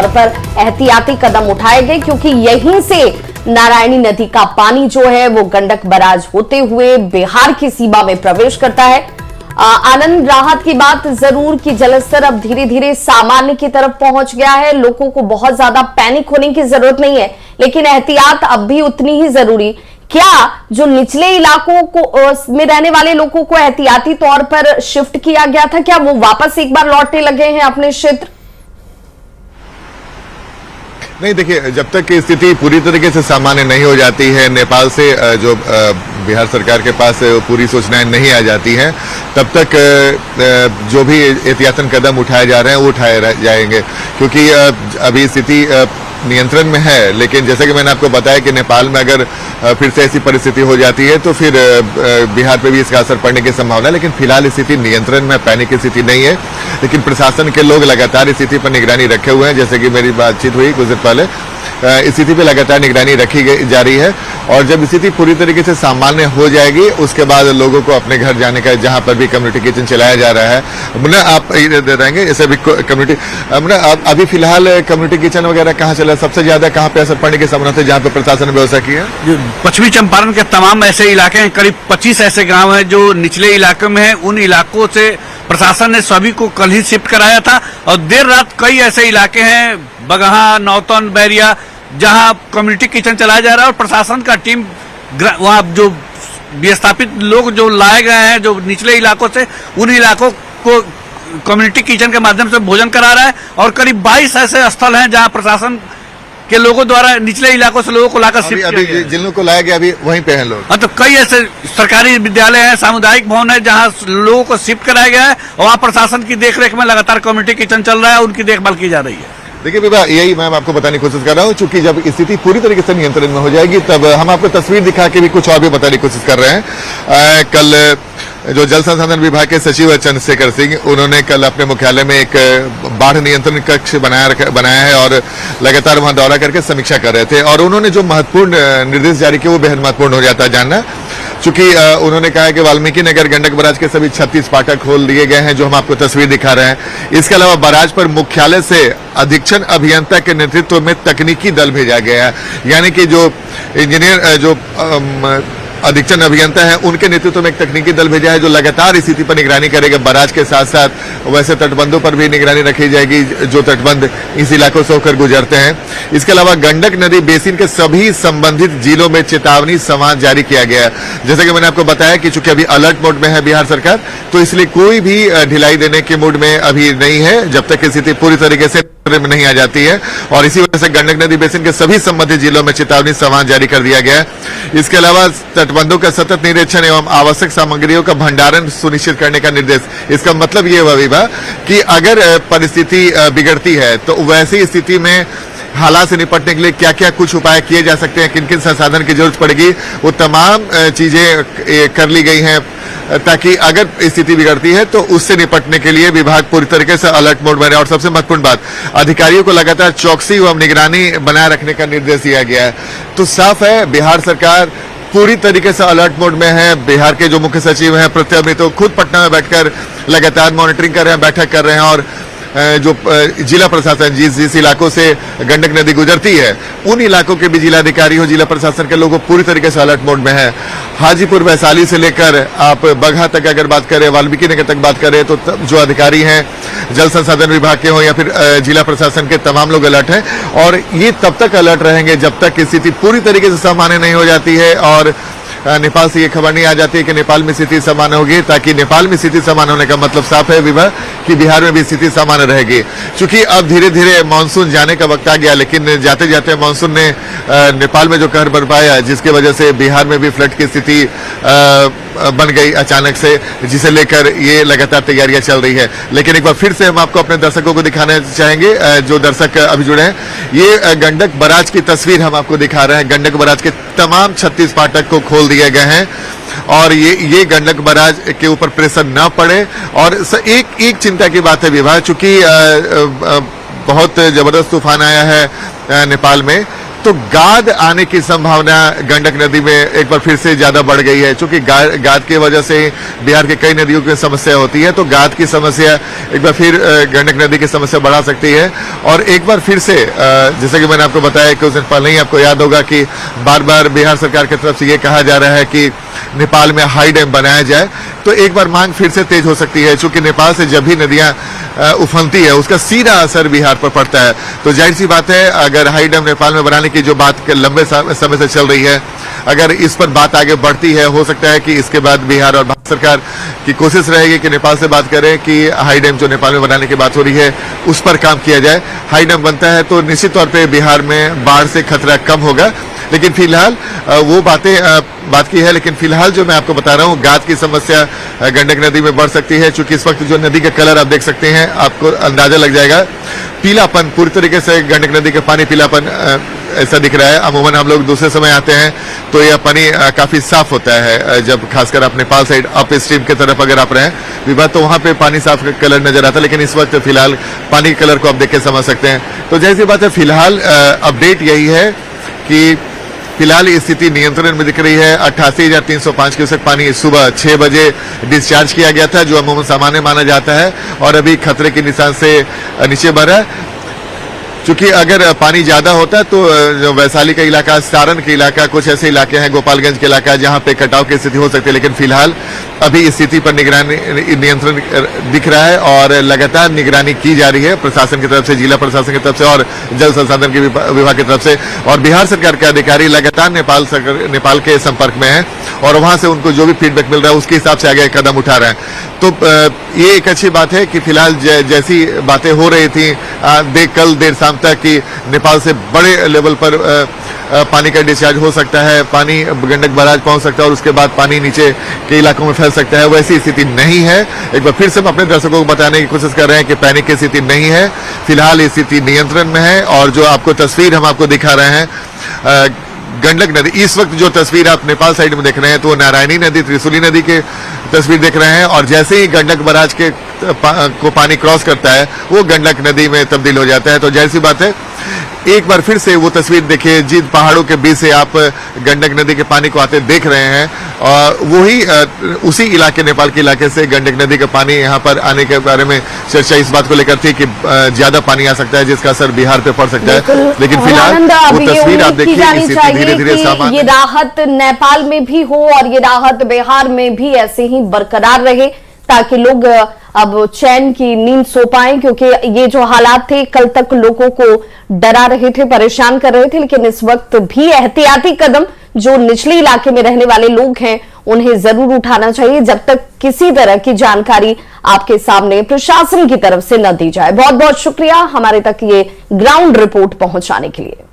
पर एहतियाती कदम उठाए गए, क्योंकि यहीं से नारायणी नदी का पानी जो है वो गंडक बराज होते हुए बिहार की सीमा में प्रवेश करता है। आनंद, राहत की बात जरूर कि जलस्तर अब धीरे धीरे सामान्य की तरफ पहुंच गया है। लोगों को बहुत ज्यादा पैनिक होने की जरूरत नहीं है, लेकिन एहतियात अब भी उतनी ही जरूरी। क्या जो निचले इलाकों को में रहने वाले लोगों को एहतियाती तौर पर शिफ्ट किया गया था, क्या वो वापस एक बार लौटने लगे हैं अपने क्षेत्र? नहीं, देखिए, जब तक की स्थिति पूरी तरीके से सामान्य नहीं हो जाती है, नेपाल से जो बिहार सरकार के पास पूरी सूचनाएं नहीं आ जाती हैं, तब तक जो भी एहतियातन कदम उठाए जा रहे हैं वो उठाए जाएंगे, क्योंकि अभी स्थिति नियंत्रण में है। लेकिन जैसे कि मैंने आपको बताया कि नेपाल में अगर फिर से ऐसी परिस्थिति हो जाती है तो फिर बिहार पे भी इसका असर पड़ने की संभावना है। लेकिन फिलहाल स्थिति नियंत्रण में, पैनिक की स्थिति नहीं है। लेकिन प्रशासन के लोग लगातार स्थिति पर निगरानी रखे हुए हैं। जैसे कि मेरी बातचीत हुई कुछ देर पहले, स्थिति पे लगातार निगरानी रखी जा रही है, और जब स्थिति पूरी तरीके से सामान्य हो जाएगी उसके बाद लोगों को अपने घर जाने का, जहां पर भी कम्युनिटी किचन चलाया जा रहा है, मुन्ना आप दे देंगे ऐसे भी कम्युनिटी, मुन्ना अभी फिलहाल कम्युनिटी किचन वगैरह कहाँ चला, सबसे ज्यादा कहाँ पे असर पड़ने की संभावना है जहाँ पे प्रशासन ने व्यवस्था की है? पश्चिमी चंपारण के तमाम ऐसे इलाके हैं, करीब 25 ऐसे गाँव हैं जो निचले इलाके में है। उन इलाकों से प्रशासन ने सभी को कल ही शिफ्ट कराया था, और देर रात कई ऐसे इलाके हैं, बगहा, नौतन, बैरिया, जहां कम्युनिटी किचन चलाया जा रहा है, और प्रशासन का टीम वहां जो विस्थापित लोग जो लाए गए हैं जो निचले इलाकों से, उन इलाकों को कम्युनिटी किचन के माध्यम से भोजन करा रहा है। और करीब 22 ऐसे स्थल हैं जहां प्रशासन के लोगों द्वारा निचले इलाकों से लोगों को लाकर शिफ्ट किया गया। जिन लोगों को लाया गया अभी वहीं पे हैं लोग। हाँ, तो कई ऐसे सरकारी विद्यालय हैं, सामुदायिक भवन है जहां लोगों को शिफ्ट कराया गया है, और वहां प्रशासन की देखरेख में लगातार कम्युनिटी किचन चल रहा है, उनकी देखभाल की जा रही है। देखिए विभा, यही मैं आपको बताने की कोशिश कर रहा हूँ, चूंकि जब स्थिति पूरी तरीके से नियंत्रण में हो जाएगी तब हम आपको तस्वीर दिखा के भी कुछ और भी बताने की कोशिश कर रहे हैं। कल जो जल संसाधन विभाग के सचिव चंद्रशेखर सिंह, उन्होंने कल अपने मुख्यालय में एक बाढ़ नियंत्रण कक्ष बनाया है और लगातार वहां दौरा करके समीक्षा कर रहे थे। और उन्होंने जो महत्वपूर्ण निर्देश जारी किए वो बेहद महत्वपूर्ण हो जाता है जानना, चूंकि उन्होंने कहा कि वाल्मीकि नगर गंडक बराज के सभी 36 फाटक खोल दिए गए हैं, जो हम आपको तस्वीर दिखा रहे हैं। इसके अलावा बराज पर मुख्यालय से अधीक्षण अभियंता के नेतृत्व में तकनीकी दल भेजा गया है, यानी कि जो इंजीनियर जो अधीक्षण अभियंता है उनके नेतृत्व में एक तकनीकी दल भेजा है जो लगातार स्थिति पर निगरानी करेगा। बराज के साथ साथ वैसे तटबंधों पर भी निगरानी रखी जाएगी जो तटबंध इस इलाकों से होकर गुजरते हैं। इसके अलावा गंडक नदी बेसिन के सभी संबंधित जिलों में चेतावनी संवाद जारी किया गया है। जैसे कि मैंने आपको बताया कि चूंकि अभी अलर्ट मोड में है बिहार सरकार, तो इसलिए कोई भी ढिलाई देने के मूड में अभी नहीं है जब तक स्थिति पूरी तरीके से में नहीं आ जाती है। और इसी वजह से गंडक नदी बेसिन के सभी संबंधित जिलों में चेतावनी संवाद जारी कर दिया गया है। इसके अलावा तटबंधों का सतत निरीक्षण एवं आवश्यक सामग्रियों का भंडारण सुनिश्चित करने का निर्देश। इसका मतलब ये हुआ विभा कि अगर परिस्थिति बिगड़ती है तो वैसी स्थिति में हालात से निपटने के लिए क्या क्या कुछ उपाय किए जा सकते हैं, किन किन संसाधन की जरूरत पड़ेगी, वो तमाम चीजें कर ली गई हैं, ताकि अगर स्थिति बिगड़ती है तो उससे निपटने के लिए विभाग पूरी तरीके से अलर्ट मोड में रहे। और सबसे महत्वपूर्ण बात, अधिकारियों को लगातार चौकसी एवं निगरानी बनाए रखने का निर्देश दिया गया है। तो साफ है बिहार सरकार पूरी तरीके से अलर्ट मोड में है। बिहार के जो मुख्य सचिव हैं प्रत्यय तो खुद पटना में बैठकर लगातार मॉनिटरिंग कर रहे हैं, बैठक कर रहे हैं, और जो जिला प्रशासन जिस इलाकों से गंडक नदी गुजरती है उन इलाकों के भी जिलाधिकारी हो, जिला प्रशासन के लोग पूरी तरीके से अलर्ट मोड में है। हाजीपुर वैशाली से लेकर आप बगहा तक अगर बात करें, वाल्मीकि नगर तक बात करें, तो जो अधिकारी हैं जल संसाधन विभाग के हो या फिर जिला प्रशासन के तमाम लोग अलर्ट हैं। और ये तब तक अलर्ट रहेंगे जब तक स्थिति पूरी तरीके से सामान्य नहीं हो जाती है और नेपाल से ये खबर नहीं आ जाती है कि नेपाल में स्थिति सामान्य होगी, ताकि नेपाल में स्थिति सामान्य होने का मतलब साफ है विभा कि बिहार में भी स्थिति सामान्य रहेगी। क्योंकि अब धीरे धीरे मानसून जाने का वक्त आ गया, लेकिन जाते जाते मानसून ने नेपाल में जो कहर बरपाया, जिसकी वजह से बिहार में भी फ्लड की स्थिति बन गई अचानक से, जिसे लेकर ये लगातार तैयारियां चल रही है। लेकिन एक बार फिर से हम आपको अपने दर्शकों को दिखाना चाहेंगे, जो दर्शक अभी जुड़े हैं, ये गंडक बराज की तस्वीर हम आपको दिखा रहे हैं। गंडक बराज के तमाम 36 फाटक को खोल दिए गए हैं और ये गंडक बराज के ऊपर प्रेशर न पड़े। और एक चिंता की बात है विभाग, चूंकि बहुत जबरदस्त तूफान आया है नेपाल में, तो गाद आने की संभावना गंडक नदी में एक बार फिर से ज्यादा बढ़ गई है। चूंकि गाद की वजह से बिहार के कई नदियों की समस्या होती है, तो गाद की समस्या एक बार फिर गंडक नदी की समस्या बढ़ा सकती है। और एक बार फिर से जैसे कि मैंने आपको बताया कुछ दिन पहले ही, आपको याद होगा कि बार बार बिहार सरकार की तरफ से ये कहा जा रहा है कि नेपाल में हाई डैम बनाया जाए, तो एक बार मांग फिर से तेज हो सकती है। चूंकि नेपाल से जब भी नदियां उफनती है उसका सीधा असर बिहार पर पड़ता है। तो जाहिर सी बात है, अगर हाई डैम नेपाल में बनाने की जो बात लंबे समय से चल रही है, अगर इस पर बात आगे बढ़ती है, हो सकता है कि इसके बाद बिहार और भारत सरकार की कोशिश रहेगी कि नेपाल से बात करें कि हाई डैम जो नेपाल में बनाने की बात हो रही है उस पर काम किया जाए। हाई डैम बनता है तो निश्चित तौर पर बिहार में बाढ़ से खतरा कम होगा। लेकिन फिलहाल वो बात की है, लेकिन फिलहाल जो मैं आपको बता रहा हूँ, गाद की समस्या गंडक नदी में बढ़ सकती है। चूंकि इस वक्त जो नदी का कलर आप देख सकते हैं, आपको अंदाजा लग जाएगा, पीलापन, पूरी तरीके से गंडक नदी का पानी पीलापन ऐसा दिख रहा है। अमूमन हम लोग दूसरे समय आते हैं तो यह पानी काफी साफ होता है, जब खासकर आप नेपाल साइड अप स्ट्रीम की तरफ अगर आप रहें विवाद, तो वहां पे पानी साफ कलर नजर आता है। लेकिन इस वक्त फिलहाल पानी कलर को आप देख के समझ सकते हैं। तो जैसी बात है, फिलहाल अपडेट यही है कि फिलहाल स्थिति नियंत्रण में दिख रही है। 88,305 क्यूसेक पानी सुबह 6 बजे डिस्चार्ज किया गया था, जो अमूमन सामान्य माना जाता है, और अभी खतरे के निशान से नीचे बढ़ रहा है। चूंकि अगर पानी ज्यादा होता तो जो वैशाली का इलाका, सारण का इलाका, कुछ ऐसे इलाके हैं, गोपालगंज के इलाका, जहां पे कटाव की स्थिति हो सकती है। लेकिन फिलहाल अभी स्थिति पर नियंत्रण दिख रहा है और लगातार निगरानी की जा रही है प्रशासन की तरफ से, जिला प्रशासन की तरफ से और जल संसाधन के विभाग की तरफ से। और बिहार सरकार के अधिकारी लगातार नेपाल के संपर्क में है और वहां से उनको जो भी फीडबैक मिल रहा है उसके हिसाब से आगे कदम उठा रहे हैं। तो ये एक अच्छी बात है कि फिलहाल जैसी बातें हो रही थी कल देर शाम तक कि नेपाल से बड़े लेवल पर पानी का डिस्चार्ज हो सकता है, पानी गंडक बराज पहुंच सकता है और उसके बाद पानी नीचे के इलाकों में फैल सकता है, वैसी स्थिति नहीं है। एक बार फिर से हम अपने दर्शकों को बताने की कोशिश कर रहे हैं कि पैनिक की स्थिति नहीं है, फिलहाल स्थिति नियंत्रण में है। और जो आपको तस्वीर हम आपको दिखा रहे हैं गंडक नदी, इस वक्त जो तस्वीर आप नेपाल साइड में देख रहे हैं तो नारायणी नदी, त्रिशूली नदी के तस्वीर देख रहे हैं। और जैसे ही गंडक बराज को पानी क्रॉस करता है वो गंडक नदी में तब्दील हो जाता है। तो जाहिर सी बात है, एक बार फिर से वो तस्वीर देखिए, जिन पहाड़ों के बीच से आप गंडक नदी के पानी को आते देख रहे हैं, और वही उसी इलाके, नेपाल के इलाके से गंडक नदी का पानी यहाँ पर आने के बारे में चर्चा इस बात को लेकर थी कि ज्यादा पानी आ सकता है जिसका असर बिहार पे पड़ सकता है। लेकिन फिलहाल वो तस्वीर आप देखिए, स्थिति धीरे धीरे सामान्य, ये राहत नेपाल में भी हो और ये राहत बिहार में भी ऐसे ही बरकरार रहे, ताकि लोग अब चैन की नींद सो पाए। क्योंकि ये जो हालात थे कल तक लोगों को डरा रहे थे, परेशान कर रहे थे, लेकिन इस वक्त भी एहतियाती कदम जो निचले इलाके में रहने वाले लोग हैं उन्हें जरूर उठाना चाहिए, जब तक किसी तरह की जानकारी आपके सामने प्रशासन की तरफ से न दी जाए। बहुत बहुत शुक्रिया हमारे तक ये ग्राउंड रिपोर्ट पहुंचाने के लिए।